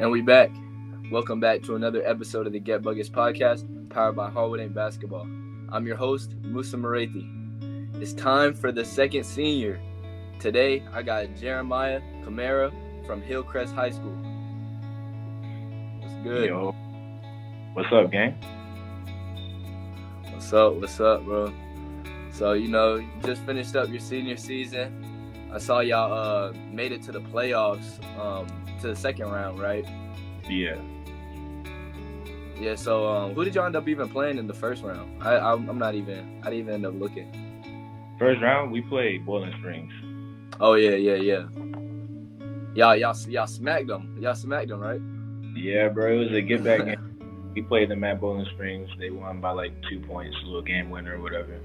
And we back. Welcome back to another episode of the Get Buggets podcast, powered by Harwood Ain't Basketball. I'm your host, Musa Morethi. It's time for the second senior. Today, I got Jeremiah Camara from Hillcrest High School. What's good? Yo, what's up, gang? What's up, bro? So, you just finished up your senior season. I saw y'all made it to the playoffs, to the second round, right? Yeah. Yeah, so who did y'all end up even playing in the first round? I didn't even end up looking. First round, we played Boiling Springs. Oh yeah. Y'all smacked them. Y'all smacked them, right? Yeah, bro, it was a get back game. We played them at Boiling Springs. They won by like 2 points, a little game winner or whatever.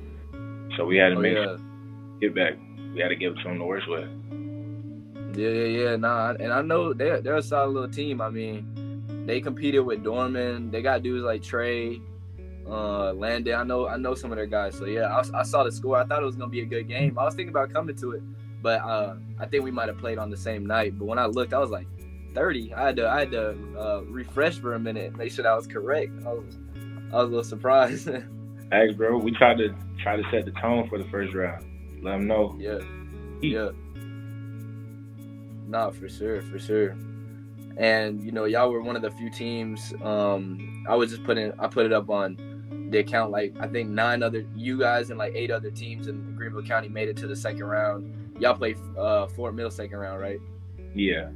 So we had to make sure get back. We had to give it to them the worst way. Yeah. Nah, and I know they're a solid little team. I mean, they competed with Dorman. They got dudes like Trey, Landon. I know some of their guys. So yeah, I saw the score. I thought it was gonna be a good game. I was thinking about coming to it, but I think we might have played on the same night. But when I looked, I was like 30. I had to refresh for a minute, make sure that was correct. I was a little surprised. Thanks, bro. We tried to set the tone for the first round. Let them know. Yeah. Nah, for sure. And y'all were one of the few teams. I put it up on the account. Like I think you guys and like 8 other teams in Greenville County made it to the second round. Y'all played Fort Mill second round, right? Yeah.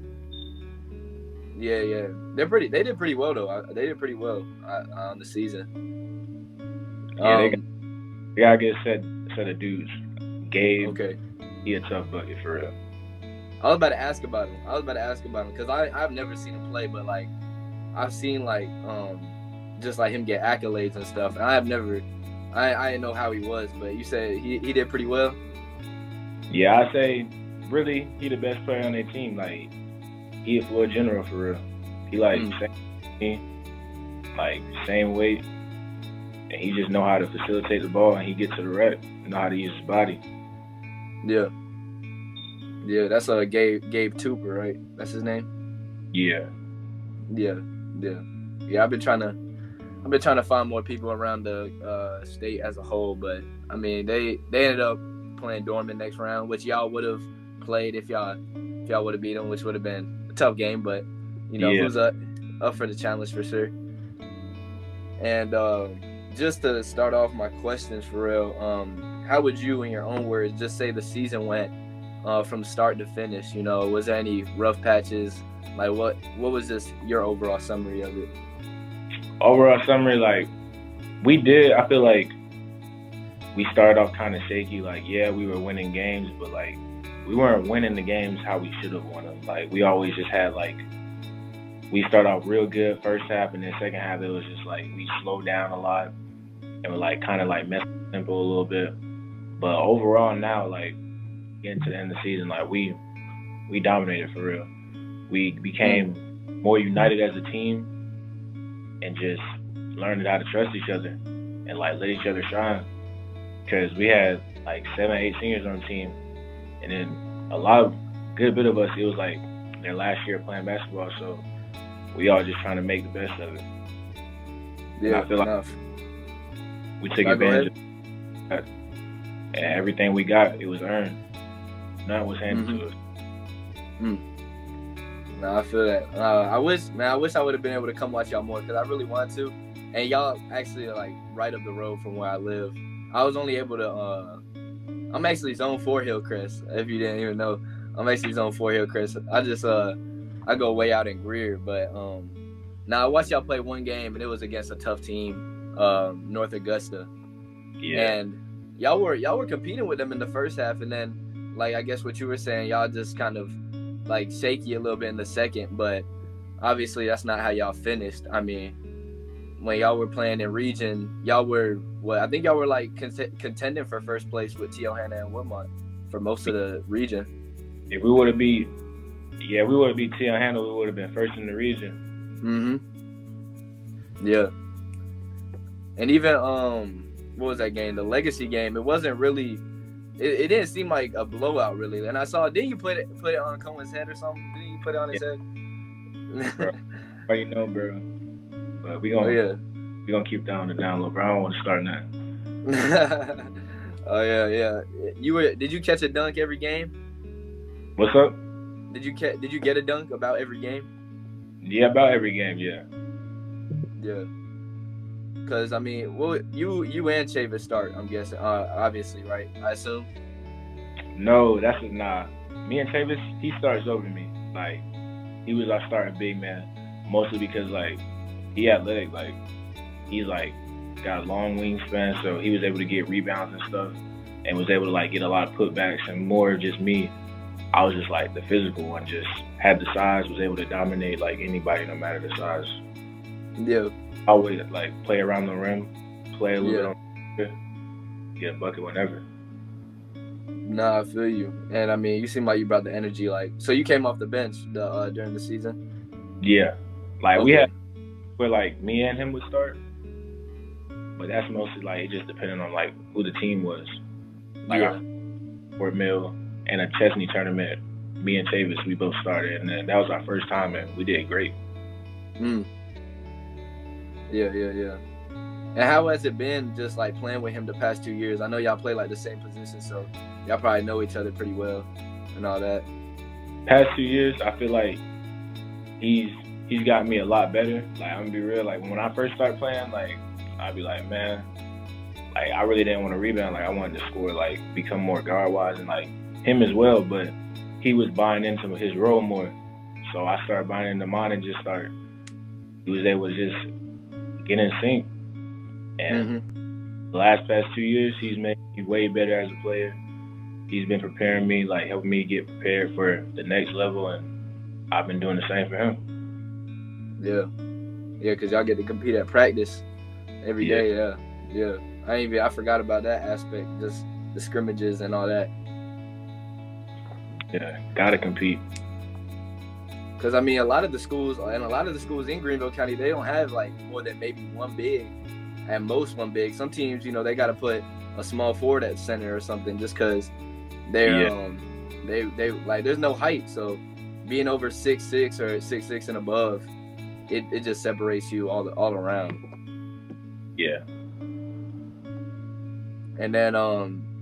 Yeah. They did pretty well though. They did pretty well on the season. Yeah, they got a good set of dudes. Gabe. Okay. He a tough bucket for real. I was about to ask about him because I've never seen him play, but like I've seen like just like him get accolades and stuff. And I didn't know how he was, but you said he did pretty well. Yeah, I say really he the best player on their team. Like he a floor general for real. He like same weight, and he just know how to facilitate the ball and he get to the rack. Know how to use his body. Yeah, that's Gabe Tooper, right? That's his name. Yeah. I've been trying to find more people around the state as a whole, but I mean they ended up playing Dorman next round, which y'all would have played if y'all would have beat them, which would have been a tough game, but who's up for the challenge for sure. And just to start off my questions for real, how would you, in your own words, just say the season went from start to finish? Was there any rough patches? Like what was just your overall summary of it? Overall summary, like I feel like we started off kind of shaky. Like, yeah, we were winning games, but like we weren't winning the games how we should have won them. Like we always just had like we started off real good first half, and then second half it was just like we slowed down a lot and we like kind of like messed with the tempo a little bit. But overall now, like getting to the end of the season, like we dominated for real. We became more united as a team and just learned how to trust each other and like let each other shine. Because we had like 7, 8 seniors on the team, and then a good bit of us, it was like their last year playing basketball, so we all just trying to make the best of it. Yeah, and I feel enough. Like we took advantage of that. And everything we got, it was earned. None was handed to us. No, I feel that. I wish I would have been able to come watch y'all more because I really wanted to. And y'all actually like right up the road from where I live. I was only able to. I'm actually zone 4 Hillcrest. If you didn't even know, I'm actually zone 4 Hillcrest. I just I go way out in Greer, but now I watched y'all play one game and it was against a tough team, North Augusta. Yeah. And y'all were competing with them in the first half, and then like I guess what you were saying, y'all just kind of like shaky a little bit in the second, but obviously that's not how y'all finished. I mean, when y'all were playing in region, y'all were I think y'all were like contending for first place with T.O. Hanna and Woodmont for most of the region. If we would have beat T.O. Hanna, we would have been first in the region. Yeah. And even what was that game? The Legacy game. It wasn't really. It didn't seem like a blowout really. And I saw. Didn't you put it on Cohen's head or something? Didn't you put it on his head? bro. You know, bro. But we Oh gonna yeah. keep that on the down low, bro. I don't want to start nothing. Oh yeah, yeah. Did you catch a dunk every game? What's up? Did you get a dunk about every game? Yeah, about every game, yeah. Yeah. Cause I mean, well, you and Chavis start. I'm guessing, obviously, right? I assume. No, that's nah. Me and Tavis, he starts over me. Like he was our starting big man, mostly because like he athletic, like he's like got a long wingspan, so he was able to get rebounds and stuff, and was able to like get a lot of putbacks. And more just me, I was just like the physical one, just had the size, was able to dominate like anybody, no matter the size. Yeah. Always like play around the rim, play a little bit get a bucket whenever. Nah, I feel you. And I mean, you seem like you brought the energy. Like, so you came off the bench during the season. Yeah, like Okay. we had where like me and him would start, but that's mostly like it just depended on like who the team was. Like our Fort Mill and a Chesney tournament, me and Tavis, we both started, and then that was our first time, and we did great. Yeah. And how has it been just like playing with him the past 2 years? I know y'all play like the same position, so y'all probably know each other pretty well and all that. Past 2 years, I feel like he's got me a lot better. Like I'm gonna be real, like when I first started playing, like I'd be like, man, like I really didn't want to rebound. Like I wanted to score, like become more guard wise, and like him as well. But he was buying into his role more, so I started buying into mine and just started. He was able to just get in sync. And the past 2 years, he's made me way better as a player. He's been preparing me, like helping me get prepared for the next level, and I've been doing the same for him. Yeah, because y'all get to compete at practice every day. Yeah. I forgot about that aspect, just the scrimmages and all that. Yeah, gotta compete. Because I mean, a lot of the schools in Greenville County, they don't have like more than maybe one big. At most one big. Some teams, they got to put a small forward at center or something just because they're they like there's no height. So being over 6'6" or 6'6" and above, it just separates you all around. Yeah. And then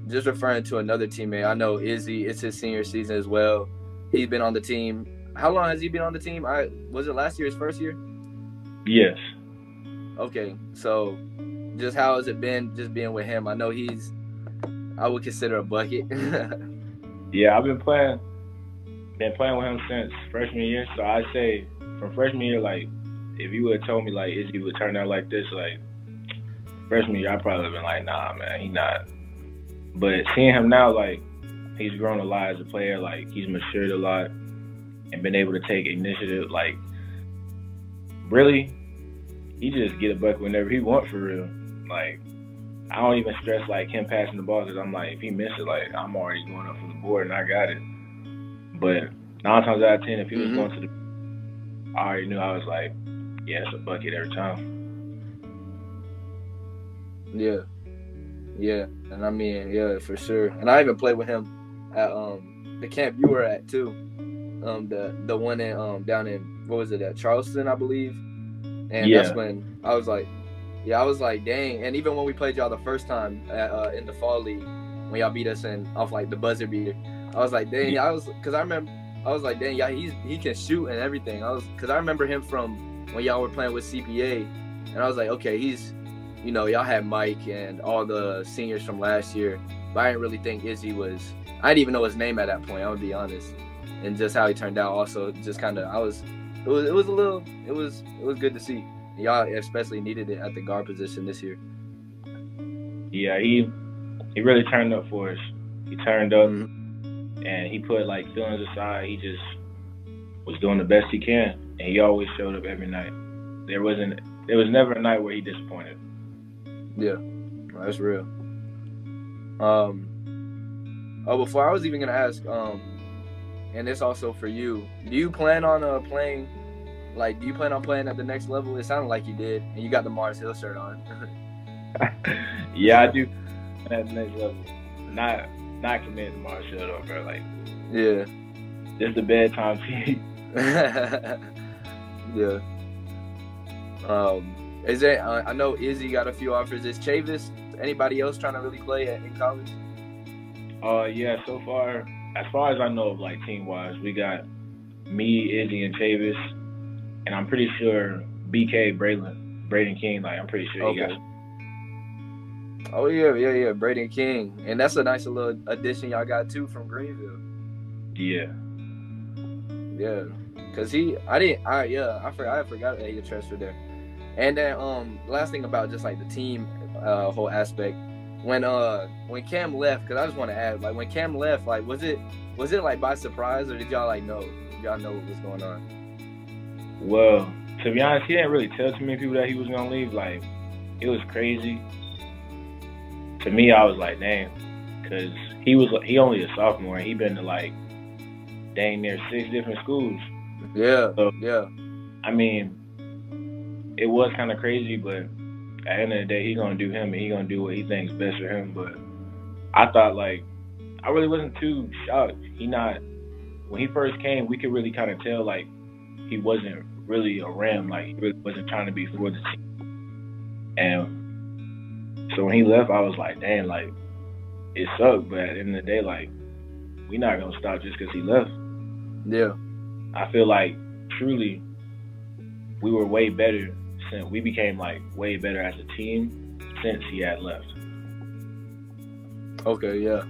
just referring to another teammate, I know Izzy. It's his senior season as well. He's been on the team. How long has he been on the team? Was it last year, his first year? Yes. Okay, so just how has it been just being with him? I know I would consider a bucket. Yeah, I've been playing with him since freshman year. So I'd say from freshman year, like if you would have told me like Izzy would turn out like this, like freshman year, I probably would have been like, nah, man, he not. But seeing him now, like he's grown a lot as a player. Like he's matured a lot and been able to take initiative. Like really. He just get a bucket whenever he wants for real. Like, I don't even stress, like, him passing the ball because I'm like, if he misses it, like, I'm already going up from the board and I got it. But 9 times out of 10, if he was going to the I already knew I was like, yeah, it's a bucket every time. Yeah. And I mean, yeah, for sure. And I even played with him at the camp you were at, too. The one in down in, what was it, at Charleston, I believe. And that's when I was like, dang. And even when we played y'all the first time in the fall league, when y'all beat us off like the buzzer beater, I was like, dang. I was like, dang, yeah, he can shoot and everything. Because I remember him from when y'all were playing with CPA, and I was like, okay, he's, y'all had Mike and all the seniors from last year, but I didn't really think Izzy was. I didn't even know his name at that point. I'm gonna be honest, and just how he turned out. Also, just kind of, It was good to see. Y'all especially needed it at the guard position this year. Yeah, he really turned up for us. He turned up and he put like feelings aside. He just was doing the best he can, and he always showed up every night. There was never a night where he disappointed. Yeah, that's real. Before I was even gonna ask, and it's also for you. Do you plan on playing? Like, do you plan on playing at the next level? It sounded like you did, and you got the Mars Hill shirt on. Yeah, I do at the next level. Not committed to Mars Hill though, bro. Like, yeah, just the bedtime tea. Yeah. Is there? I know Izzy got a few offers. Is Chavis? Anybody else trying to really play in college? Yeah. So far as I know of, like team wise, we got me, Izzy, and Chavis, and I'm pretty sure BK Braden King. Like I'm pretty sure he got. Okay. Oh yeah. Braden King, and that's a nice little addition y'all got too from Greenville. Yeah. Yeah, cause I forgot that he transferred there. And then last thing about just like the team whole aspect when Cam left, cause I just want to add, like when Cam left, like was it like by surprise, or did y'all like know? Did y'all know what was going on? Well, to be honest, he didn't really tell too many people that he was gonna leave. Like it was crazy. To me, I was like, damn, cause he only a sophomore and he been to like dang near 6 different schools. Yeah, so, yeah. I mean, it was kind of crazy, but at the end of the day, he's gonna do him and he's gonna do what he thinks best for him. But I thought, like, I really wasn't too shocked. When he first came, we could really kind of tell, like, he wasn't really a Ram. Like, he really wasn't trying to be for the team. And so when he left, I was like, damn, like, it sucked. But at the end of the day, like, we're not gonna stop just because he left. Yeah. I feel like truly we were way better since we became like way better as a team since he had left. Okay, yeah.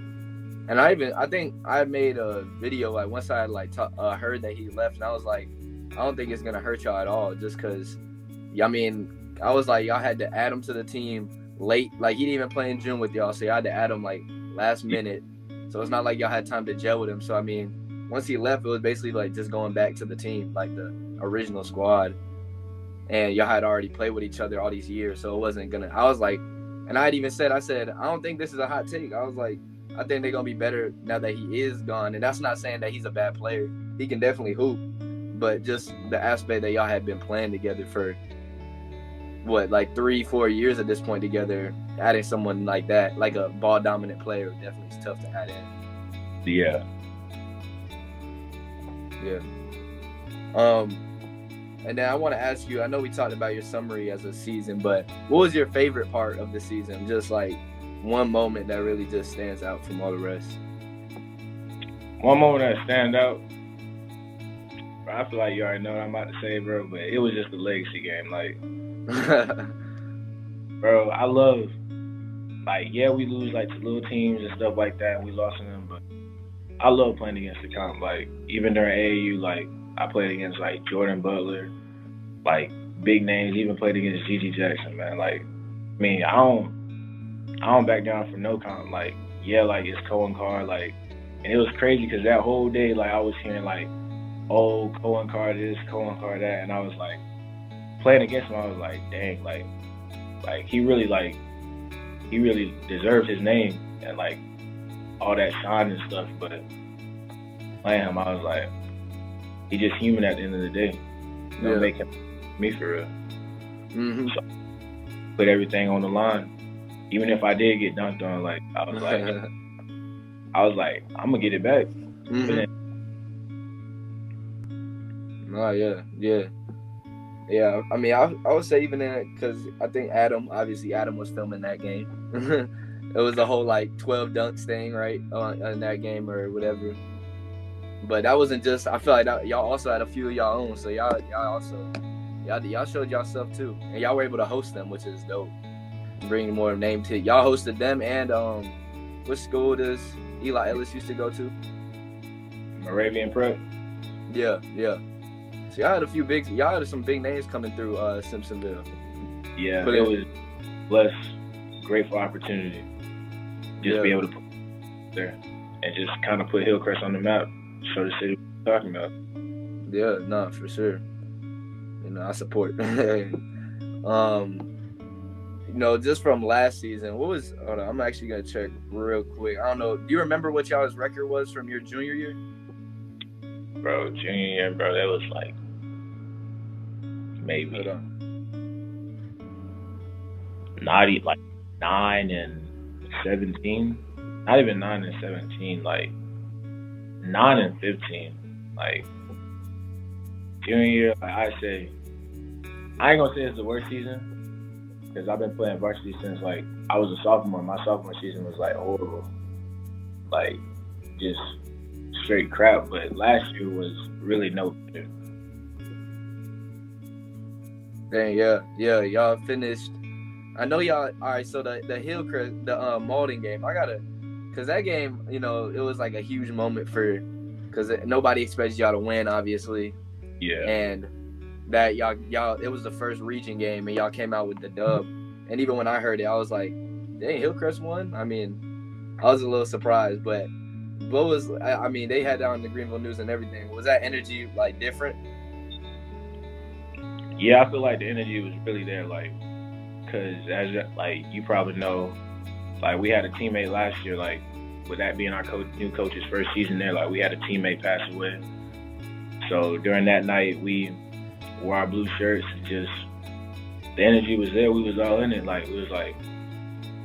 And I think I made a video like once I like heard that he left, and I was like, I don't think it's gonna hurt y'all at all, just because. I mean, I was like, y'all had to add him to the team late, like he didn't even play in June with y'all, so y'all had to add him like last minute. So it's not like y'all had time to gel with him. So I mean, once he left, it was basically like just going back to the team, like the original squad. And y'all had already played with each other all these years, so it wasn't gonna. I was like, and I had even said, I don't think this is a hot take. I was like, I think they're gonna be better now that he is gone. And that's not saying that he's a bad player. He can definitely hoop, but just the aspect that y'all had been playing together for what, like 3-4 years at this point together, adding someone like that, like a ball dominant player, definitely is tough to add in. Yeah. And then I want to ask you, I know we talked about your summary as a season, but what was your favorite part of the season? Just like one moment that really just stands out from all the rest. One moment that stands out, bro, I feel like you already know what I'm about to say, bro, but it was just the legacy game. Like, bro, I love, like, yeah, we lose like to little teams and stuff like that, and we lost to them, but I love playing against the comp. Like, even during AAU, like, I played against like Jordan Butler, like big names. Even played against Gigi Jackson, man. Like, I mean, I don't back down for no comp. Like, yeah, like it's Cohen Carr, like, and it was crazy because that whole day, like, I was hearing like, oh, Cohen Carr this, Cohen Carr that, and I was like, playing against him, I was like, dang, like he really deserved his name and like all that shine and stuff. But playing him, I was like, he just human at the end of the day. Don't make him me for real. Mm-hmm. So put everything on the line. Even if I did get dunked on, like I was like, I'm gonna get it back. Mm-hmm. Oh yeah. I mean, I would say even in it, because I think Adam was filming that game. It was the whole like 12 dunks thing, right, in that game or whatever. But that wasn't just. I feel like y'all also had a few of y'all own, so y'all showed y'all stuff too, and y'all were able to host them, which is dope. Bringing more name to y'all hosted them, and which school does Eli Ellis used to go to? Moravian Prep. Yeah. So y'all had some big names coming through Simpsonville. Yeah, it was blessed, grateful opportunity. Just be able to put there and just kind of put Hillcrest on the map. Show the city what we're talking about. Yeah, no, for sure. I support. Just from last season, hold on, I'm actually gonna check real quick. I don't know. Do you remember what y'all's record was from your junior year? Bro, junior year, bro, that was like maybe not even like 9-17. Not even 9-17, like 9-15, like junior year, like I say, I ain't gonna say it's the worst season because I've been playing varsity since like I was a sophomore. My sophomore season was like horrible, like just straight crap. But last year was really no better. Dang, yeah, y'all finished. I know y'all. All right, so the Hillcrest, the Malden game, cause that game, it was like a huge moment cause nobody expected y'all to win, obviously. Yeah. And that y'all, it was the first region game, and y'all came out with the dub. And even when I heard it, I was like, dang, Hillcrest won. I mean, I was a little surprised, but they had that on the Greenville News and everything. Was that energy like different? Yeah, I feel like the energy was really there, like, cause as like you probably know, like we had a teammate last year, like with that being our new coach's first season there, like we had a teammate pass away. So during that night, we wore our blue shirts. Just the energy was there. We was all in it. Like it was like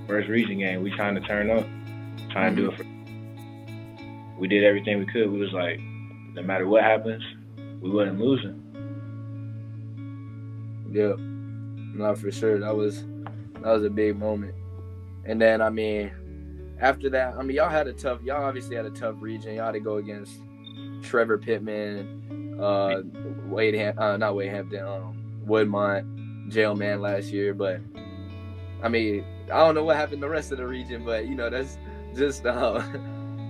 first region game. We trying to turn up, trying to do it. We did everything we could. We was like, no matter what happens, we wasn't losing. Yeah, not for sure. That was a big moment. And then after that, y'all obviously had a tough region. Y'all had to go against Trevor Pittman, Woodmont, Jailman last year. But I don't know what happened the rest of the region, but that's just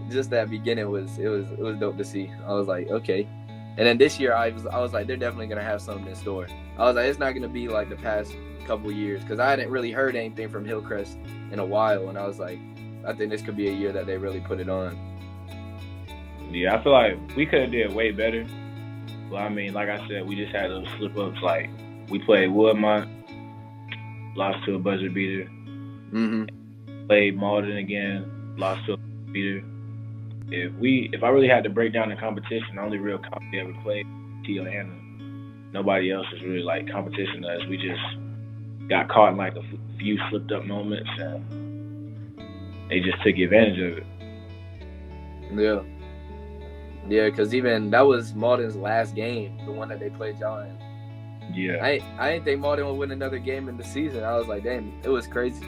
just that beginning was dope to see. I was like, okay. And then this year I was like, they're definitely gonna have something in store. I was like, it's not gonna be like the past couple years, because I hadn't really heard anything from Hillcrest in a while, and I was like, I think this could be a year that they really put it on. Yeah, I feel like we could have did way better. But like I said, we just had those slip ups. Like we played Woodmont, lost to a buzzer beater. Played Malden again, lost to a buzzer beater. If I really had to break down the competition, the only real company I ever played was T.O.Hannah. Nobody else is really like competition to us. We just got caught in like a few slipped up moments, and they just took advantage of it. Yeah, because even that was Malden's last game, the one that they played y'all in. Yeah. I didn't think Malden would win another game in the season. I was like, damn, it was crazy.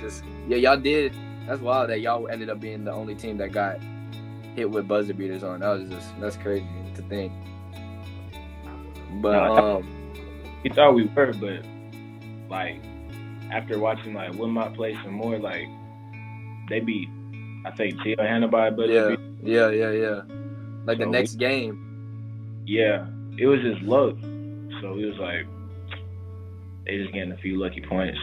Y'all did. That's wild that y'all ended up being the only team that got hit with buzzer beaters on. That's crazy to think. But we thought we were, but like after watching like Woodmont play some more, like they beat, I think, T.O.Hannah by a buzzer beater. Yeah. Like the next game. Yeah, it was just luck. So it was like they just getting a few lucky points.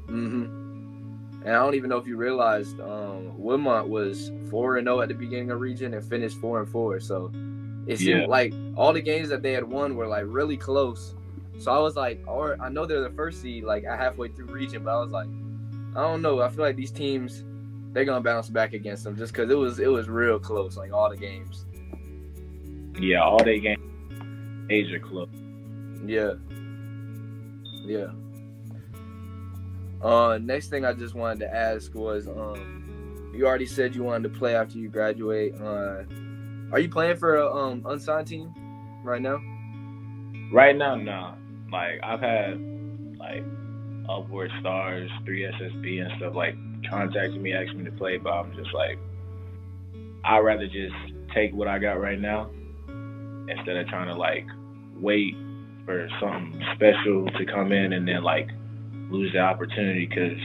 And I don't even know if you realized, Woodmont was 4-0 at the beginning of region and finished 4-4. So it seemed like all the games that they had won were like really close. So I was like, I know they're the first seed like halfway through region, but I was like, I don't know. I feel like these teams, they're gonna bounce back against them just because it was real close, like all the games. Yeah, all the games, major close. Yeah. Next thing I just wanted to ask was, you already said you wanted to play after you graduate. Are you playing for a unsigned team right now? Right now, no. Like I've had like Upward Stars, 3SSB and stuff like contacting me, asking me to play, but I'm just like, I'd rather just take what I got right now instead of trying to like wait for something special to come in and then like lose the opportunity, because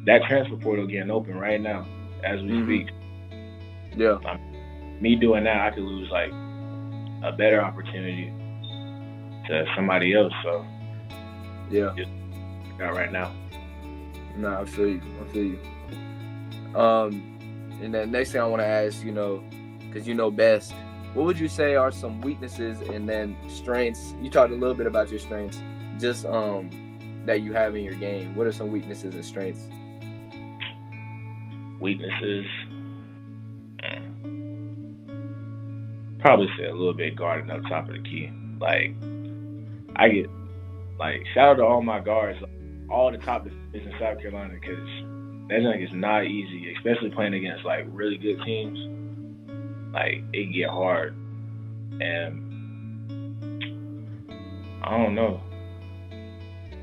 that transfer portal getting open right now as we speak. Yeah. Me doing that, I could lose like a better opportunity to somebody else. So yeah, just got right now. Nah, I feel you. And then next thing I want to ask, because you know best, what would you say are some weaknesses and then strengths? You talked a little bit about your strengths, just that you have in your game. What are some weaknesses and strengths? Weaknesses, probably say a little bit guarding up top of the key. Like I get shout out to all my guards, all the top defenders in South Carolina, because that thing is not easy, especially playing against like really good teams. Like it get hard, and I don't know.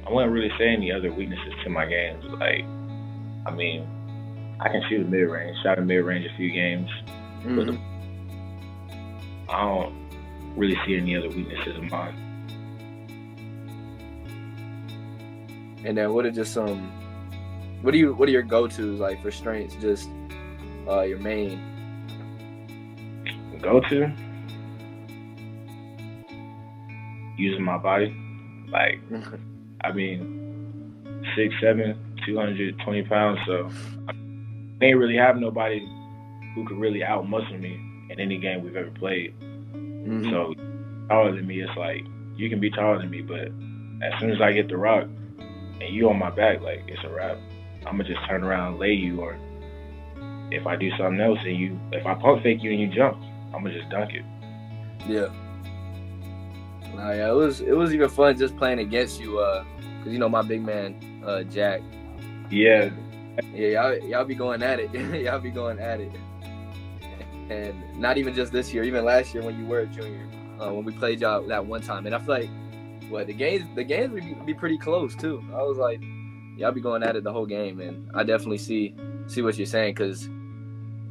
I wouldn't really say any other weaknesses to my games. Like, I mean, I can shoot a mid range. Shot a mid range a few games, but I don't really see any other weaknesses of mine. And then what are just some? What are your go-tos like for strengths? Just your main go-to? Using my body. Like, I mean, 6'7", 220 pounds. So I ain't really have nobody who could really out-muscle me in any game we've ever played. So taller than me, it's like you can be taller than me, but as soon as I get the rock and you on my back, like it's a wrap. I'm gonna just turn around and lay you, or if I do something else and if I pump fake you and you jump, I'm gonna just dunk it. Yeah. Nah, yeah, it was even fun just playing against you, cause you know my big man, Jack. Yeah. Yeah, y'all be going at it. Y'all be going at it. And not even just this year, even last year when you were a junior, when we played y'all that one time. And I feel like, the games would be pretty close too. I was like, y'all be going at it the whole game, and I definitely see what you're saying, because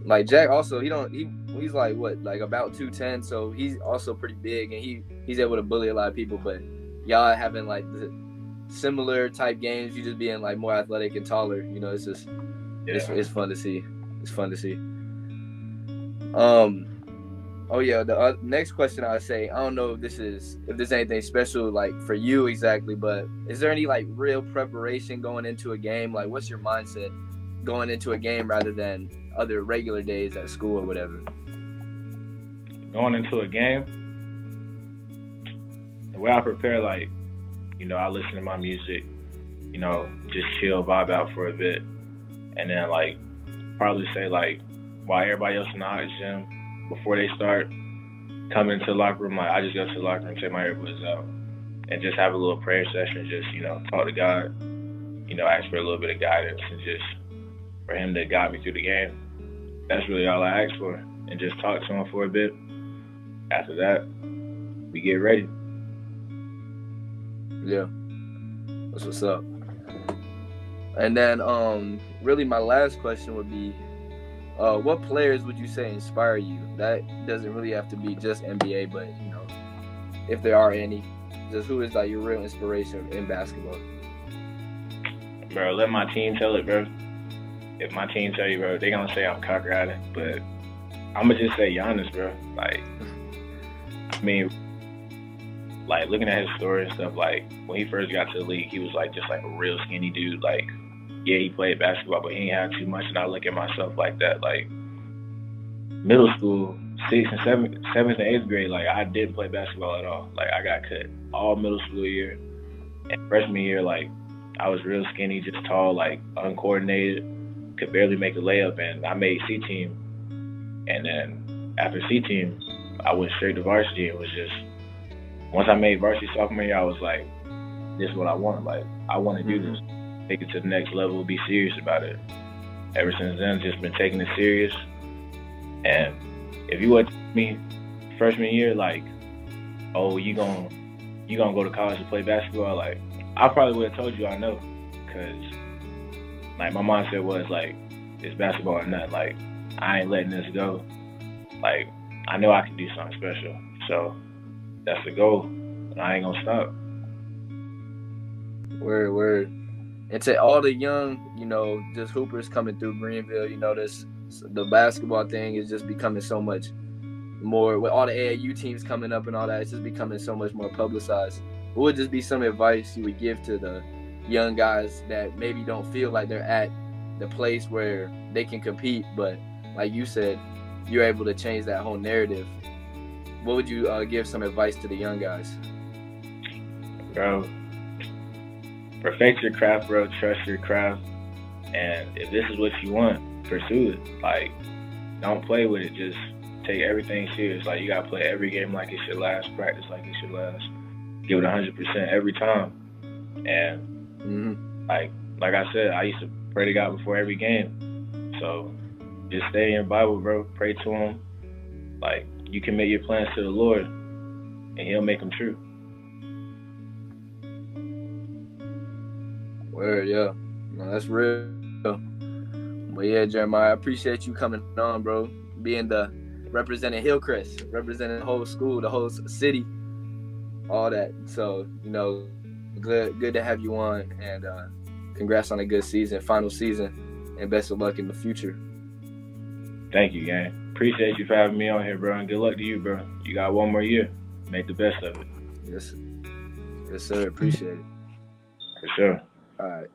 like Jack also he's like what, like about 210, so he's also pretty big, and he's able to bully a lot of people. But y'all having like the similar type games, you just being like more athletic and taller. You know, it's just it's fun to see. It's fun to see. Oh yeah, the next question I would say, I don't know if there's anything special like for you exactly, but is there any like real preparation going into a game? Like, what's your mindset going into a game rather than other regular days at school or whatever? Going into a game, the way I prepare, like, you know, I listen to my music, you know, just chill, vibe out for a bit, and then like probably say like while everybody else in the hot gym, before they start coming into the locker room, like I just go to the locker room, take my earbuds out, and just have a little prayer session. Just, you know, talk to God, you know, ask for a little bit of guidance, and just for Him to guide me through the game. That's really all I ask for, and just talk to Him for a bit. After that, we get ready. Yeah, that's what's up. And then, really, my last question would be, what players would you say inspire you? That doesn't really have to be just NBA, but you know, if there are any, just who is like your real inspiration in basketball? Bro, let my team tell it, bro. If my team tell you, bro, they gonna say I'm cock-riding, but I'm gonna just say Giannis, bro. Like, I mean, like looking at his story and stuff, like when he first got to the league, he was like just like a real skinny dude. Like, yeah, he played basketball, but he ain't had too much. And I look at myself like that. Like, middle school, 6th and 7th and 8th grade, like I didn't play basketball at all. Like, I got cut all middle school year. And freshman year, like I was real skinny, just tall, like uncoordinated, could barely make a layup, and I made C team. And then after C team, I went straight to varsity. It was just, once I made varsity sophomore year, I was like, this is what I want. Like, I want to do this. Take it to the next level, be serious about it. Ever since then, just been taking it serious. And if you would tell me freshman year, like, oh, you gonna go to college to play basketball, like, I probably would have told you I know, because like my mindset was like, it's basketball or nothing. Like, I ain't letting this go. Like, I know I can do something special. So that's the goal, and I ain't gonna stop. Word. And to all the young, you know, just hoopers coming through Greenville, you know, the basketball thing is just becoming so much more, with all the AAU teams coming up and all that, it's just becoming so much more publicized. What would just be some advice you would give to the young guys that maybe don't feel like they're at the place where they can compete, but like you said, you're able to change that whole narrative? What would you give some advice to the young guys? Bro, perfect your craft, bro. Trust your craft. And if this is what you want, pursue it. Like, don't play with it. Just take everything serious. Like, you got to play every game like it should last. Practice like it should last. Give it 100% every time. And like I said, I used to pray to God before every game. So just stay in your Bible, bro. Pray to Him. Like, you commit your plans to the Lord, and He'll make them true. Word, yeah. No, that's real. But yeah, Jeremiah, I appreciate you coming on, bro. Being the representing Hillcrest, representing the whole school, the whole city, all that. So, good to have you on, and congrats on a good season, final season, and best of luck in the future. Thank you, gang. Appreciate you for having me on here, bro. And good luck to you, bro. You got one more year. Make the best of it. Yes, sir. Appreciate it. For sure. All right.